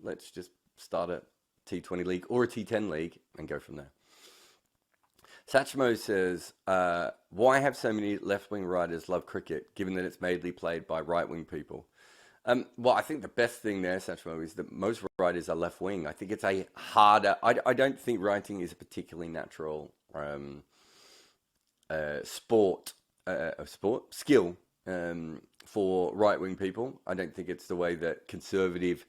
let's just start a T20 league or a T10 league and go from there. Satchmo says, why have so many left-wing writers love cricket, given that it's mainly played by right-wing people? Well, I think the best thing there, Satchmo, is that most writers are left-wing. I think it's a harder... I don't think writing is a particularly natural skill for right-wing people. I don't think it's the way that conservative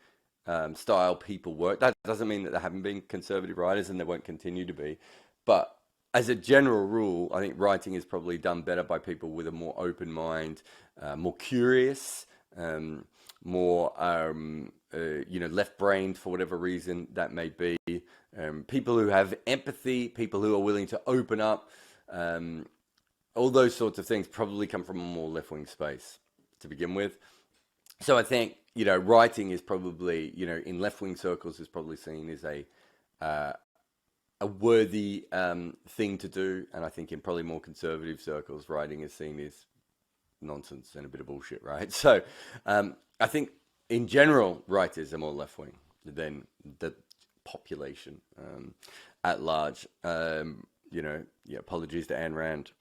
style people work. That doesn't mean that there haven't been conservative writers and there won't continue to be. But as a general rule, I think writing is probably done better by people with a more open mind, more curious, more left-brained for whatever reason that may be. People who have empathy, people who are willing to open up, all those sorts of things probably come from a more left-wing space to begin with. So I think, writing is probably, in left-wing circles is probably seen as a worthy thing to do. And I think in probably more conservative circles, writing is seen as nonsense and a bit of bullshit, right? So I think in general, writers are more left-wing than the population at large. Apologies to Ayn Rand.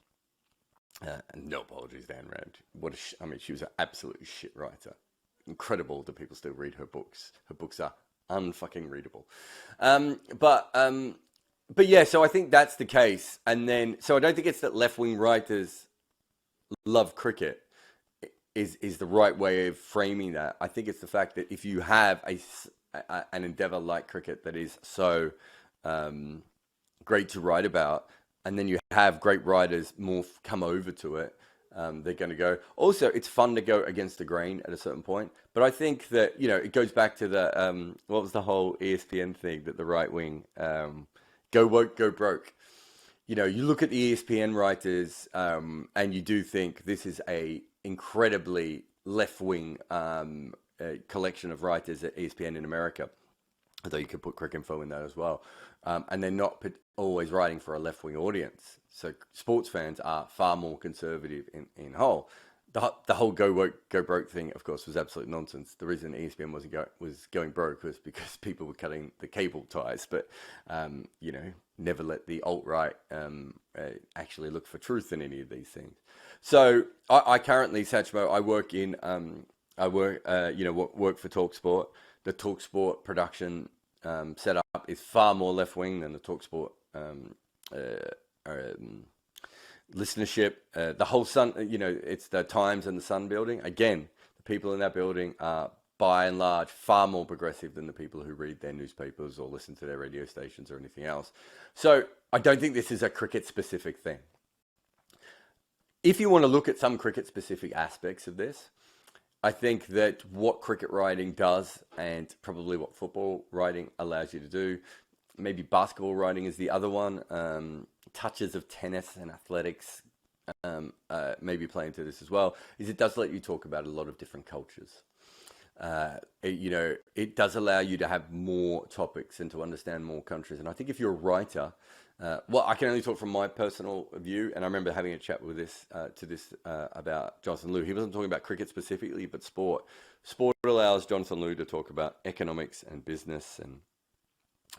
No apologies to Ayn Rand. She was an absolute shit writer. Incredible that people still read her books. Her books are unfucking readable. But yeah, so I think that's the case. And then, so I don't think it's that left-wing writers love cricket is the right way of framing that. I think it's the fact that if you have an endeavor like cricket that is so great to write about, and then you have great writers more come over to it, they're going to go. Also, it's fun to go against the grain at a certain point. But I think that, it goes back to the, what was the whole ESPN thing that the right wing, go woke, go broke. You look at the ESPN writers, and you do think this is a incredibly left-wing collection of writers at ESPN in America, although you could put Cricinfo in that as well. And they're not always writing for a left-wing audience. So sports fans are far more conservative in whole. The whole go woke, go broke thing, of course, was absolute nonsense. The reason ESPN was going broke was because people were cutting the cable ties. But, never let the alt-right actually look for truth in any of these things. So I currently, Satchmo, I work for TalkSport. The TalkSport production setup is far more left-wing than the TalkSport listenership. The whole Sun, it's the Times and the Sun building. Again, the people in that building are by and large far more progressive than the people who read their newspapers or listen to their radio stations or anything else. So I don't think this is a cricket specific thing. If you want to look at some cricket specific aspects of this, I think that what cricket writing does, and probably what football writing allows you to do, maybe basketball writing is the other one, touches of tennis and athletics maybe play into this as well, is it does let you talk about a lot of different cultures. It does allow you to have more topics and to understand more countries. And I think if you're a writer, I can only talk from my personal view. And I remember having a chat with about Jonathan Liew. He wasn't talking about cricket specifically, but sport. Sport allows Jonathan Liew to talk about economics and business and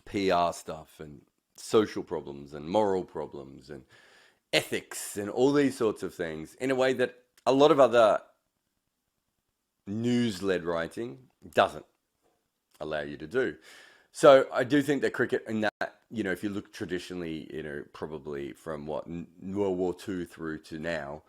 PR stuff and social problems and moral problems and ethics and all these sorts of things in a way that a lot of other news-led writing doesn't allow you to do. So I do think that cricket in that, if you look traditionally, probably from World War II through to now,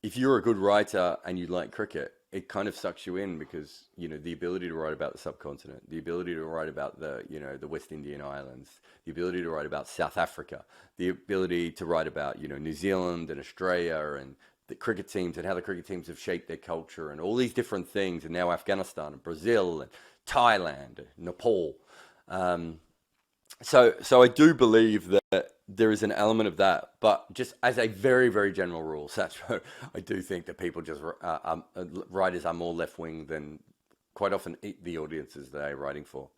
if you're a good writer and you like cricket, it kind of sucks you in because, the ability to write about the subcontinent, the ability to write about the West Indian Islands, the ability to write about South Africa, the ability to write about, New Zealand and Australia and the cricket teams and how the cricket teams have shaped their culture and all these different things, and now Afghanistan and Brazil and Thailand and Nepal. So I do believe that there is an element of that, but just as a very, very general rule, Satchmo, I do think that people writers are more left-wing than quite often the audiences they're writing for.